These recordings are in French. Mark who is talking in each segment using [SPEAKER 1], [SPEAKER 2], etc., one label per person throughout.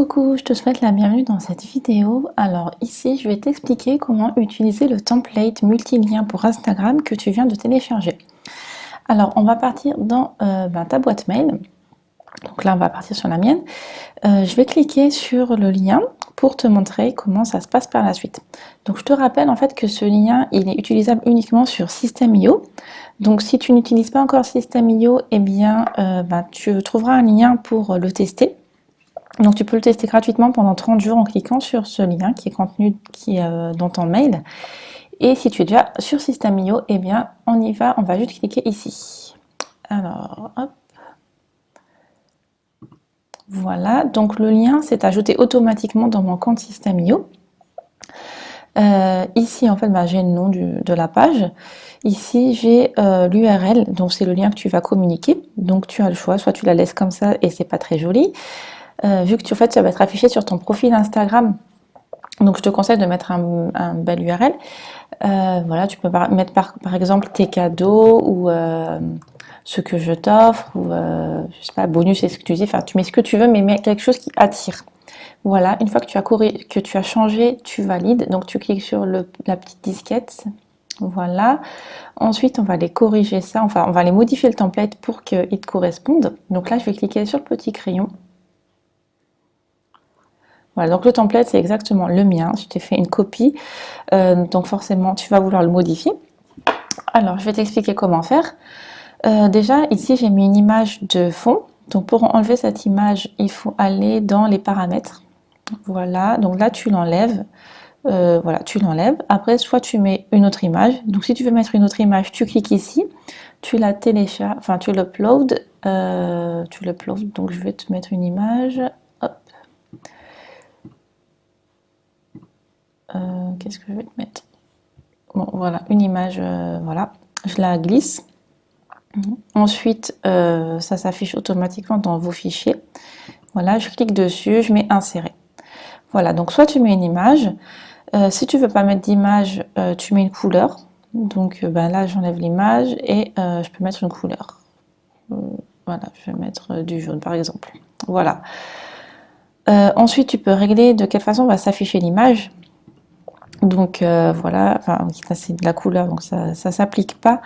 [SPEAKER 1] Coucou, je te souhaite la bienvenue dans cette vidéo. Alors ici, je vais t'expliquer comment utiliser le template multilien pour Instagram que tu viens de télécharger. Alors, on va partir dans ta boîte mail. Donc là, on va partir sur la mienne. Je vais cliquer sur le lien pour te montrer comment ça se passe par la suite. Donc je te rappelle en fait que ce lien, il est utilisable uniquement sur System.io. Donc si tu n'utilises pas encore System.io, eh bien tu trouveras un lien pour le tester. Donc tu peux le tester gratuitement pendant 30 jours en cliquant sur ce lien qui est contenu dans ton mail. Et si tu es déjà sur System.io, eh bien on y va, on va juste cliquer ici. Alors, hop. Voilà, donc le lien s'est ajouté automatiquement dans mon compte System.io. Ici, en fait, j'ai le nom de la page. Ici, j'ai l'URL, donc c'est le lien que tu vas communiquer. Donc tu as le choix, soit tu la laisses comme ça et c'est pas très joli. Vu que ça va être affiché sur ton profil Instagram, donc je te conseille de mettre un bel URL. Voilà, tu peux mettre par exemple tes cadeaux ou ce que je t'offre ou je sais pas, bonus exclusif. Enfin, tu mets ce que tu veux, mais mets quelque chose qui attire. Voilà, une fois que tu as changé, tu valides. Donc tu cliques sur la petite disquette. Voilà. Ensuite, on va les corriger ça. Enfin, on va les modifier le template pour qu'ils te correspondent. Donc là, je vais cliquer sur le petit crayon. Voilà, donc le template, c'est exactement le mien. Je t'ai fait une copie. Donc forcément, tu vas vouloir le modifier. Alors, je vais t'expliquer comment faire. Déjà, ici, j'ai mis une image de fond. Donc pour enlever cette image, il faut aller dans les paramètres. Voilà, donc là, tu l'enlèves. Voilà, tu l'enlèves. Après, soit tu mets une autre image. Donc si tu veux mettre une autre image, tu cliques ici. Tu la télécharges, enfin tu l'uploads. Donc je vais te mettre une image. Hop. Qu'est-ce que je vais te mettre? Bon, voilà, une image, voilà. Je la glisse. Ensuite, ça s'affiche automatiquement dans vos fichiers. Voilà, je clique dessus, je mets insérer. Voilà, donc soit tu mets une image. Si tu veux pas mettre d'image, tu mets une couleur. Donc là, j'enlève l'image et je peux mettre une couleur. Voilà, je vais mettre du jaune par exemple. Voilà. Ensuite, tu peux régler de quelle façon va s'afficher l'image. Donc voilà, enfin ça c'est de la couleur, donc ça s'applique pas.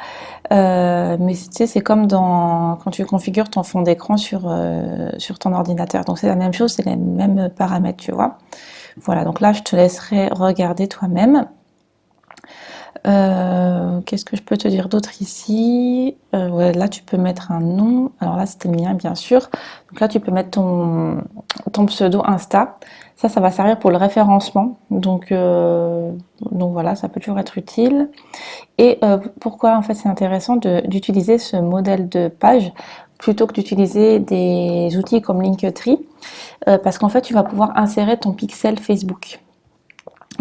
[SPEAKER 1] Mais tu sais, c'est comme quand tu configures ton fond d'écran sur ton ordinateur. Donc c'est la même chose, c'est les mêmes paramètres, tu vois. Voilà, donc là je te laisserai regarder toi-même. Qu'est-ce que je peux te dire d'autre ici? Ouais, là tu peux mettre un nom. Alors là c'était le mien bien sûr. Donc là tu peux mettre ton pseudo Insta. Ça va servir pour le référencement. Donc voilà, ça peut toujours être utile. Et pourquoi en fait c'est intéressant d'utiliser ce modèle de page plutôt que d'utiliser des outils comme Linktree, parce qu'en fait tu vas pouvoir insérer ton pixel Facebook.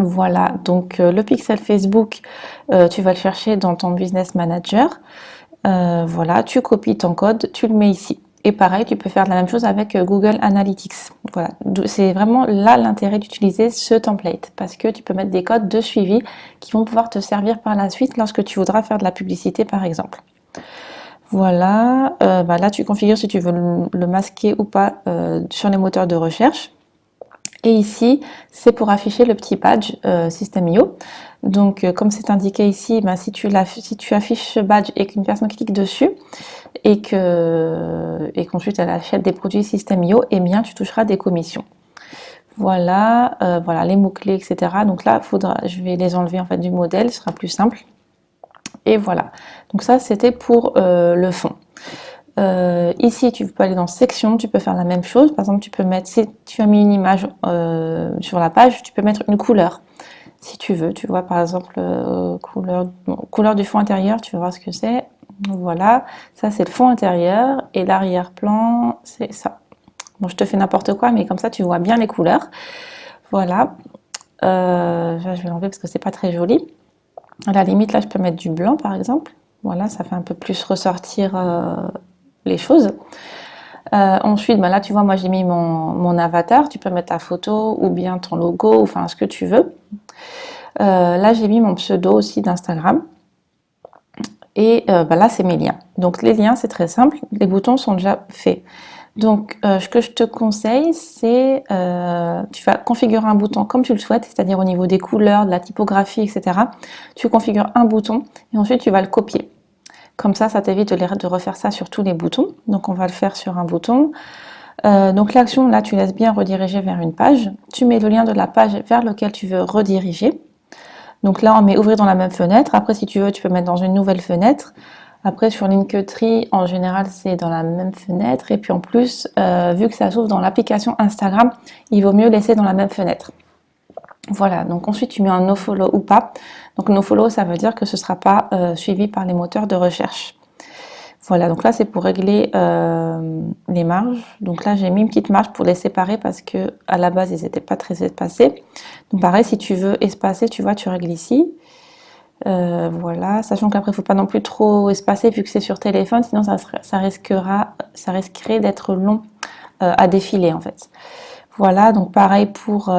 [SPEAKER 1] Voilà, donc le pixel Facebook, tu vas le chercher dans ton Business Manager. Voilà, tu copies ton code, tu le mets ici. Et pareil, tu peux faire la même chose avec Google Analytics. Voilà, c'est vraiment là l'intérêt d'utiliser ce template, parce que tu peux mettre des codes de suivi qui vont pouvoir te servir par la suite lorsque tu voudras faire de la publicité par exemple. Voilà, là tu configures si tu veux le masquer ou pas sur les moteurs de recherche. Et ici, c'est pour afficher le petit badge System.io. Donc, comme c'est indiqué ici, si tu affiches ce badge et qu'une personne clique dessus et qu'ensuite elle achète des produits System.io, eh bien, tu toucheras des commissions. Voilà, voilà les mots-clés, etc. Donc là, je vais les enlever en fait du modèle, ce sera plus simple. Et voilà. Donc ça, c'était pour le fond. Ici, tu peux aller dans section, tu peux faire la même chose. Par exemple, tu peux mettre, si tu as mis une image sur la page, tu peux mettre une couleur. Si tu veux, tu vois, par exemple, couleur du fond intérieur, tu vas voir ce que c'est. Voilà, ça c'est le fond intérieur et l'arrière-plan, c'est ça. Bon, je te fais n'importe quoi, mais comme ça, tu vois bien les couleurs. Voilà. Je vais l'enlever parce que c'est pas très joli. À la limite, là, je peux mettre du blanc, par exemple. Voilà, ça fait un peu plus ressortir les choses. Ensuite, là tu vois, moi j'ai mis mon avatar, tu peux mettre ta photo ou bien ton logo, enfin ce que tu veux. Là j'ai mis mon pseudo aussi d'Instagram. Et là c'est mes liens. Donc les liens c'est très simple, les boutons sont déjà faits. Donc, ce que je te conseille, c'est tu vas configurer un bouton comme tu le souhaites, c'est-à-dire au niveau des couleurs, de la typographie, etc. Tu configures un bouton et ensuite tu vas le copier. Comme ça t'évite de refaire ça sur tous les boutons. Donc, on va le faire sur un bouton. Donc, l'action, là, tu laisses bien rediriger vers une page. Tu mets le lien de la page vers lequel tu veux rediriger. Donc là, on met ouvrir dans la même fenêtre. Après, si tu veux, tu peux mettre dans une nouvelle fenêtre. Après, sur Linktree, en général, c'est dans la même fenêtre. Et puis en plus, vu que ça s'ouvre dans l'application Instagram, il vaut mieux laisser dans la même fenêtre. Voilà, donc ensuite, tu mets un nofollow ou pas. Donc nofollow, ça veut dire que ce ne sera pas suivi par les moteurs de recherche. Voilà, donc là, c'est pour régler les marges. Donc là, j'ai mis une petite marge pour les séparer parce que à la base, ils n'étaient pas très espacés. Donc pareil, si tu veux espacer, tu vois, tu règles ici. Voilà, sachant qu'après, il ne faut pas non plus trop espacer vu que c'est sur téléphone, sinon ça risquerait d'être long à défiler en fait. Voilà, donc pareil pour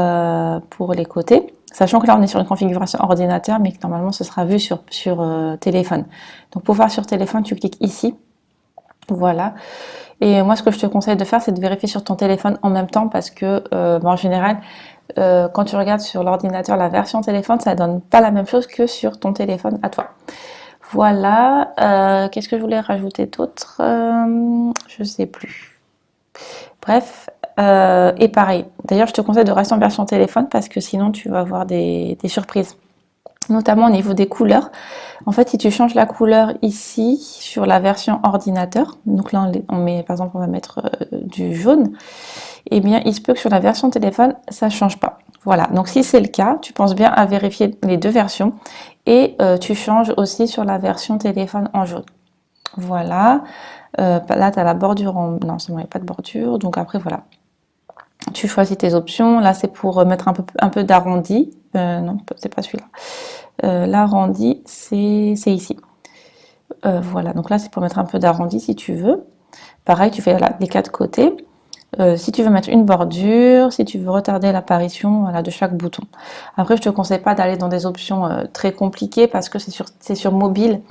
[SPEAKER 1] les côtés. Sachant que là, on est sur une configuration ordinateur, mais que normalement, ce sera vu sur téléphone. Donc, pour voir sur téléphone, tu cliques ici. Voilà. Et moi, ce que je te conseille de faire, c'est de vérifier sur ton téléphone en même temps parce que, en général, quand tu regardes sur l'ordinateur la version téléphone, ça donne pas la même chose que sur ton téléphone à toi. Voilà. Qu'est-ce que je voulais rajouter d'autre? Je sais plus. Bref. Et pareil. D'ailleurs, je te conseille de rester en version téléphone parce que sinon, tu vas avoir des surprises. Notamment au niveau des couleurs. En fait, si tu changes la couleur ici sur la version ordinateur, donc là on met, par exemple, on va mettre du jaune, et bien il se peut que sur la version téléphone, ça ne change pas. Voilà, donc si c'est le cas, tu penses bien à vérifier les deux versions et tu changes aussi sur la version téléphone en jaune. Voilà, là tu as la bordure en... Non, c'est bon, il n'y a pas de bordure, donc après voilà. Tu choisis tes options, là c'est pour mettre un peu d'arrondi, non, c'est pas celui-là. L'arrondi, c'est ici. Voilà, donc là c'est pour mettre un peu d'arrondi si tu veux. Pareil, tu fais les quatre côtés. Si tu veux mettre une bordure, si tu veux retarder l'apparition voilà, de chaque bouton. Après, je te conseille pas d'aller dans des options très compliquées parce que c'est sur mobile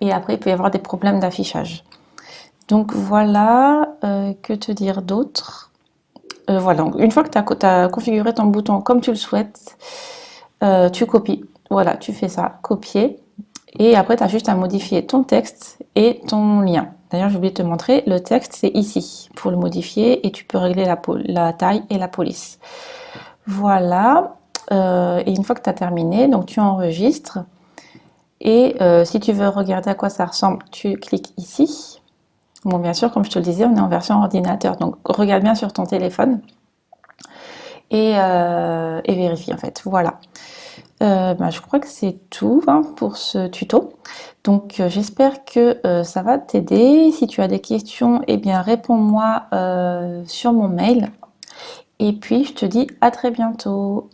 [SPEAKER 1] et après il peut y avoir des problèmes d'affichage. Donc voilà, que te dire d'autre? Voilà, donc une fois que tu as configuré ton bouton comme tu le souhaites, tu copies. Voilà, tu fais ça, copier. Et après, tu as juste à modifier ton texte et ton lien. D'ailleurs, j'ai oublié de te montrer, le texte, c'est ici pour le modifier et tu peux régler la taille et la police. Voilà. Et une fois que tu as terminé, donc tu enregistres. Et si tu veux regarder à quoi ça ressemble, tu cliques ici. Bon, bien sûr, comme je te le disais, on est en version ordinateur. Donc, regarde bien sur ton téléphone et vérifie en fait. Voilà. Je crois que c'est tout pour ce tuto. Donc j'espère que ça va t'aider. Si tu as des questions, eh bien réponds-moi sur mon mail. Et puis je te dis à très bientôt.